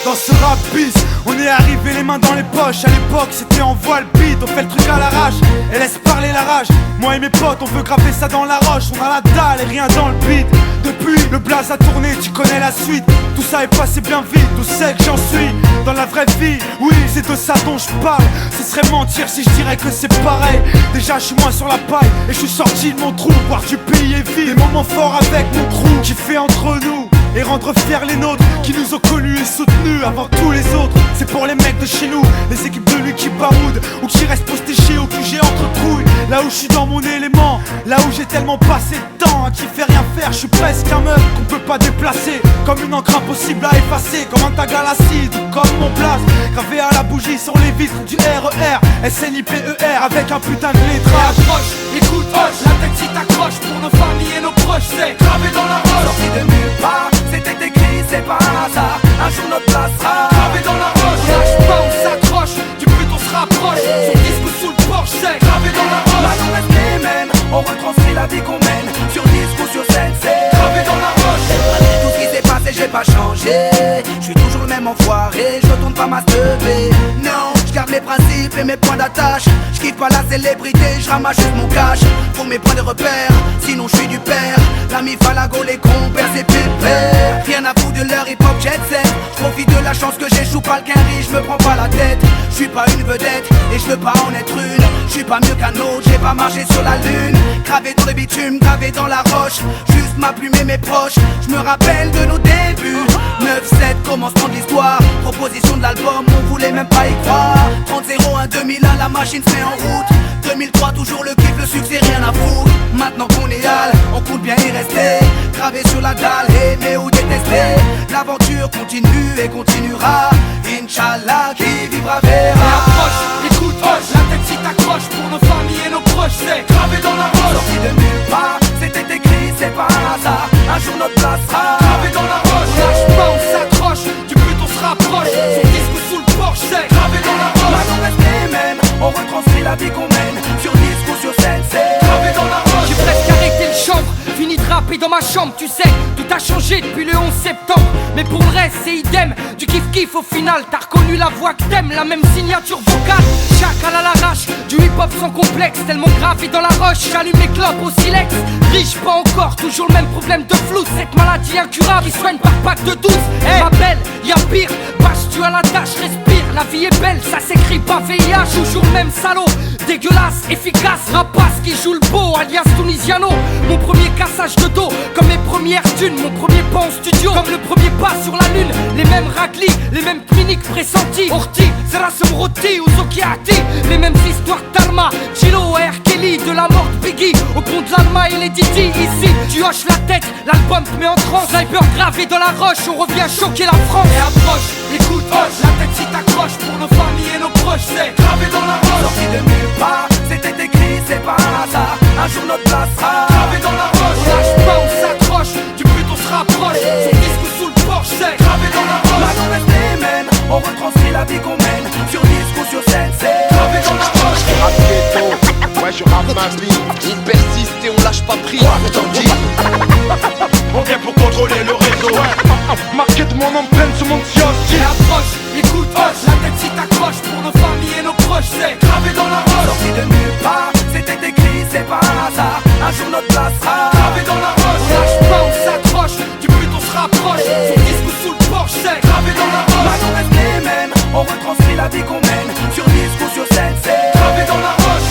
Dans ce rap bis, on est arrivé les mains dans les poches. À l'époque c'était en voile beat, on fait le truc à l'arrache et laisse parler la rage. Moi et mes potes on veut graver ça dans la roche. On a la dalle et rien dans le beat. Depuis le blaze a tourné, tu connais la suite. Tout ça est passé bien vite, où c'est que j'en suis dans la vraie vie, oui c'est de ça dont je parle. Ce serait mentir si je dirais que c'est pareil. Déjà je suis moins sur la paille et je suis sorti de mon trou. Voir du pays et vivre des moments forts avec mon crew qui fait entre nous et rendre fiers les nôtres qui nous ont connus et soutenus avant tous les autres. C'est pour les mecs de chez nous, les équipes de lui qui baroudent ou qui restent postés chez au QG entre couilles. Là où je suis dans mon élément, là où j'ai tellement passé de temps à qui fait rien faire. Je suis presque un meuf qu'on peut pas déplacer, comme une encre impossible à effacer, comme un tag à l'acide ou comme mon place gravé à la bougie sur les vitres du RER SNIPER avec un putain de lettrage. Approche, écoute, hoche, la tête si t'accroche pour nos familles et nos proches, c'est gravé dans la roche. Sorti de nulle part, c'était écrit, c'est pas un hasard. Un jour notre place sera gravé dans la roche. On lâche pas, on s'accroche, du but on se rapproche. Sur disque ou sous le porche, c'est gravé dans la roche. Maintenant reste les mêmes, on retranscrit la vie qu'on mène. Sur disque ou sur scène, c'est gravé dans la roche. tout ce qui s'est passé, j'ai pas changé. Je suis toujours le même enfoiré, je tourne pas ma teubée. Non, je garde mes principes et mes points d'attache. Je kiffe pas la célébrité, je ramasse juste mon cash. Pour mes points de repère, sinon je suis du père. L'ami Falago, les compères, c'est pépère. Rien à foutre de leur hip-hop jet set. Je profite de la chance que j'échoue pas le quinri, je me prends pas la tête. Je suis pas une vedette et je veux pas en être une. Je suis pas mieux qu'un autre, j'ai pas marché sur la lune. Gravé dans le bitume, gravé dans la roche. Juste ma plume et mes proches, je me rappelle de nos débuts. 9-7, commencement de l'histoire. Proposition de l'album, on voulait même pas y croire. 30-01, 2001, la machine se met en route. 2003, toujours le kiff, le succès, rien à foutre. Maintenant qu'on est hal, on compte bien y rester. Gravé sur la dalle, aimer ou détester. L'aventure continue et continuera. Inch'Allah, qui vivra verra. Approche, écoute, hoche, la tête si t'accroche pour nos familles et nos proches, c'est gravé dans la roche. Sorti de nulle part, c'était écrit, c'est pas un hasard. Un jour notre place sera gravé dans la roche. On lâche pas, on s'accroche, du but on se rapproche. Sur disque ou sous le porche, c'est gravé dans la roche. Maintenant reste les mêmes, on retranscrit la vie qu'on mène. Sur disque ou sur scène, c'est gravé dans la roche. J'ai presque arrêté le chanvre, fini de rapper dans ma chambre, tu sais. Tout a changé depuis le 11 septembre. Mais pour le reste, c'est idem. Du kiff-kiff au final, t'as reconnu la voix que t'aimes, la même signature vocale. Chacal à l'arrache, du hip-hop sans complexe. Tellement gravé dans la roche, j'allume les clopes au silex. Riche, pas encore, toujours le même problème de flou. Cette maladie incurable, ils soignent par pack de 12. Ma belle, y'a pire, bâche tu à la tâche, respire. La vie est belle, ça s'écrit pas VIH. Toujours le même salaud, dégueulasse, efficace. Rapace qui joue le beau, alias Tunisiano. Mon premier cassage de dos, comme mes premières thunes. Mon premier pas en studio, comme le premier pas sur la lune. Les mêmes raclis, les mêmes cliniques pressentis. Orti, Zerasum Roti ou Zokiati. Les mêmes histoires d'Arma, Chilo et R. Kelly. De la mort de Biggie, au pont de l'Alma et les Didi. Ici, tu hoches la tête, l'album te met en transe. Sniper gravé dans la roche, on revient choquer la France. Et approche, écoute, hoche, la tête si t'accroche pour nos familles et nos proches, c'est gravé dans la roche. sorti de nulle part, c'était écrit, c'est pas un hasard. Un jour notre place sera gravé dans la roche. On lâche pas, on s'accroche, du but on se rapproche. Sur disque ou sous le porche, c'est gravé dans la roche. Maintenant reste les mêmes, on retranscrit la vie qu'on mène. Sur disque ou sur scène, c'est gravé dans la roche. Rap ghetto, ouais je rappe ma vie. On persiste et on lâche pas prise, t'en dis. On vient pour contrôler le réseau. Marqué de mon empreinte sur mon Et kiosque. approche, écoute, hoche, la tête si t'accroche pour nos familles et nos proches, c'est gravé dans la roche. sorti de nulle part, c'était écrit, c'est pas un hasard. Un jour notre place sera Gravé dans la roche. On lâche pas, on s'accroche, du but on se rapproche. Sur disque ou sous le porche, c'est gravé dans la roche. Maintenant reste les mêmes, on retranscrit la vie qu'on mène. Sur disque ou sur scène, c'est Gravé dans la roche.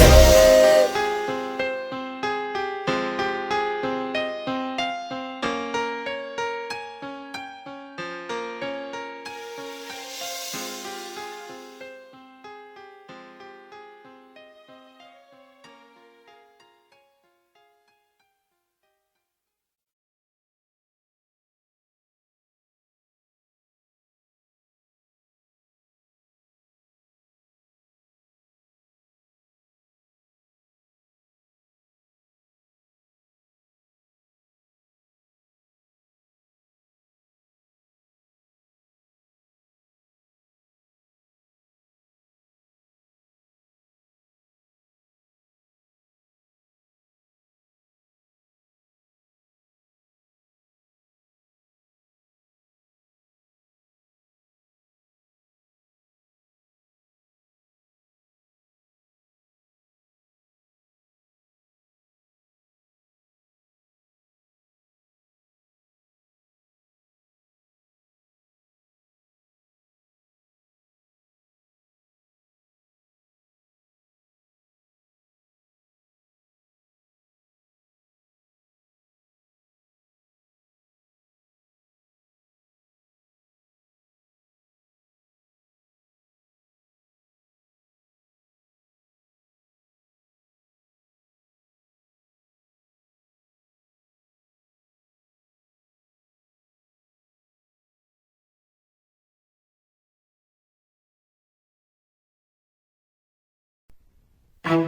Hey,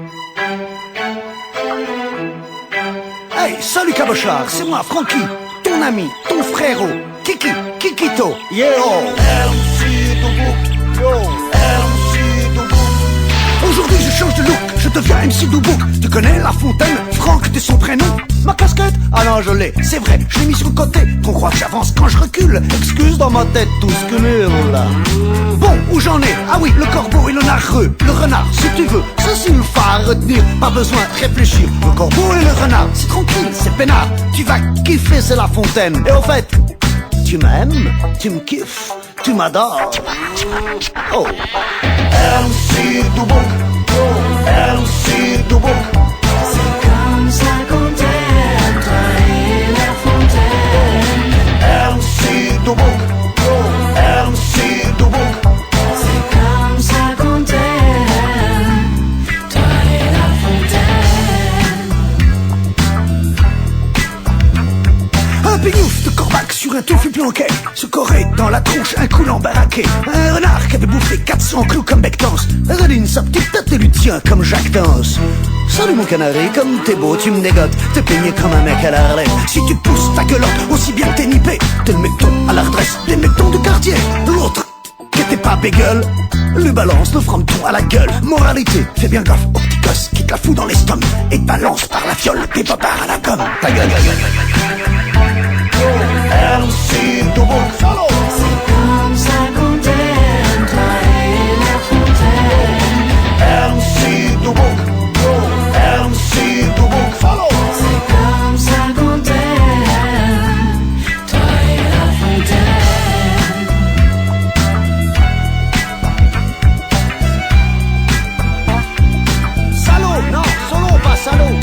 salut Cabochard, c'est moi, Francky, ton ami, ton frérot, Kiki, Kikito, yo. MC Doubouk, yo, MC Doubouk. Aujourd'hui je change de look, je deviens MC Doubouk. Tu connais La Fontaine, Franck de son prénom. Ma casquette, ah non je l'ai, c'est vrai, je l'ai mis sur le côté. Qu'on croit que j'avance quand je recule, excuse dans ma tête tout ce que là. Bon, où j'en ai? Ah oui, le corbeau et le narreux, le renard, si tu veux, ça suffit à retenir, pas besoin de réfléchir. Le corbeau et le renard, c'est tranquille, c'est peinard. Tu vas kiffer, c'est La Fontaine. Et au fait, tu m'aimes, tu me kiffes, tu m'adores. Oh. MC Doubouk, MC Doubouk. C'est comme ça qu'on t'aime, toi et La Fontaine. MC Doubouk, MC Doubouk. C'est comme ça qu'on t'aime, toi et La Fontaine. Un pignouf de Corbac sur un tofu planqué, se corrait dans la tronche un coulant baraqué. Un renard qui avait bouffé 400 clous comme Bectance, Reline sa petite tête et lui tient comme Jacques Dance. Salut mon canari, comme t'es beau, tu me dégotes, t'es peigné comme un mec à la relève. Si tu pousses ta gueulotte aussi bien que t'es nippé, t'es le méton à la redresse des métons de quartier. L'autre, qui était pas bégueule, lui balance le fronton à la gueule. Moralité, fais bien gaffe au petit gosse qui te la fout dans l'estomac et te balance par la fiole des bobards à la gomme. Ta gueule. MC Doubouk, salaud. C'est comme ça qu'on t'aime, toi et La Fontaine. MC Doubouk, MC Doubouk, salaud. C'est comme ça qu'on t'aime, toi et La Fontaine. Salaud, non, solo, pas salaud.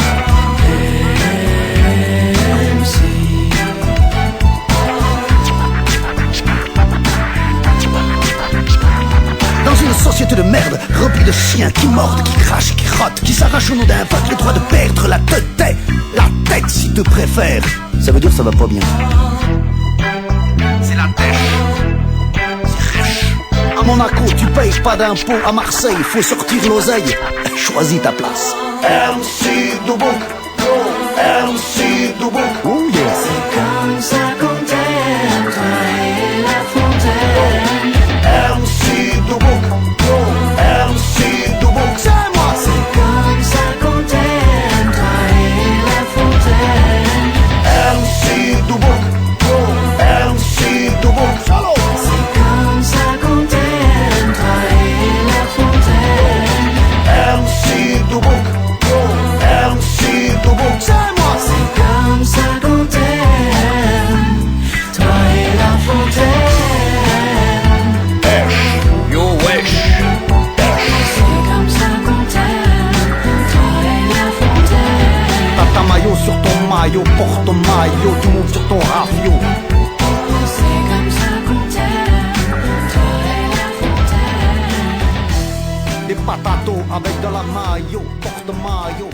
Dans une société de merde, remplie de chiens qui mordent, qui crachent, qui rottent, qui s'arrachent au nom d'un vote le droit de perdre la tête. La tête si tu préfères. Ça veut dire que ça va pas bien. C'est la tête. C'est rêche. À Monaco, tu payes pas d'impôts. À Marseille, faut sortir l'oseille. Choisis ta place. MC Doubouk, MC Doubouk. Oh yeah. C'est comme ça qu'on t'aime, toi et La Fontaine. MC Doubouk, MC Doubouk. C'est moi. C'est comme ça qu'on t'aime, toi et La Fontaine. MC Doubouk, MC Doubouk. Salaud. C'est comme ça qu'on t'aime, toi et La Fontaine. MC Doubouk, MC Doubouk. C'est moi. C'est comme ça qu'on t'aime, toi et La Fontaine. Yo wesh. C'est comme ça qu'on t'aime, toi et La Fontaine. T'as ta maillot sur ton maillot, porte ton maillot, tu montes sur ton rafio. C'est comme ça qu'on t'aime, toi et La Fontaine. Des patatos avec de la maillot, porte maillot.